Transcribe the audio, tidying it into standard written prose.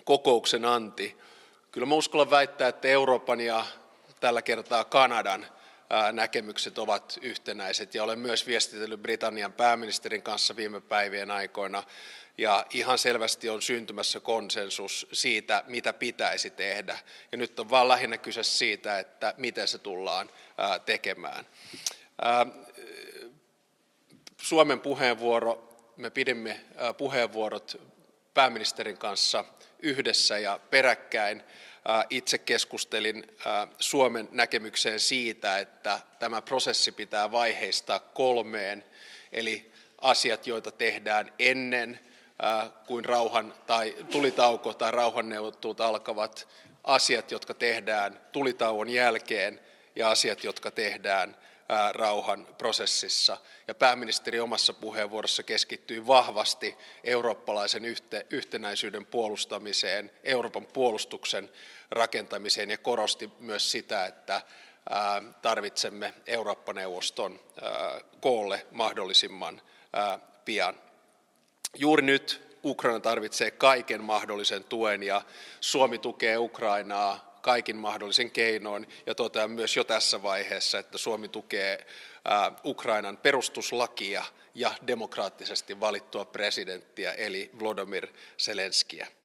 kokouksen anti. Kyllä mä uskallan väittää, että Euroopan ja tällä kertaa Kanadan näkemykset ovat yhtenäiset, ja olen myös viestitellyt Britannian pääministerin kanssa viime päivien aikoina, ja ihan selvästi on syntymässä konsensus siitä, mitä pitäisi tehdä. Ja nyt on vaan lähinnä kyse siitä, että miten se tullaan tekemään. Suomen puheenvuoro, me pidimme puheenvuorot pääministerin kanssa yhdessä ja peräkkäin. Itse keskustelin Suomen näkemykseen siitä, että tämä prosessi pitää vaiheistaa 3, eli asiat, joita tehdään ennen kuin tulitauko tai rauhanneuvottelut alkavat, asiat, jotka tehdään tulitauon jälkeen ja asiat, jotka tehdään rauhan prosessissa. Ja pääministeri omassa puheenvuorossa keskittyi vahvasti eurooppalaisen yhtenäisyyden puolustamiseen, Euroopan puolustuksen rakentamiseen ja korosti myös sitä, että tarvitsemme Eurooppa-neuvoston koolle mahdollisimman pian. Juuri nyt Ukraina tarvitsee kaiken mahdollisen tuen ja Suomi tukee Ukrainaa kaikin mahdollisen keinoin, ja totean myös jo tässä vaiheessa, että Suomi tukee Ukrainan perustuslakia ja demokraattisesti valittua presidenttiä eli Volodymyr Zelenskiä.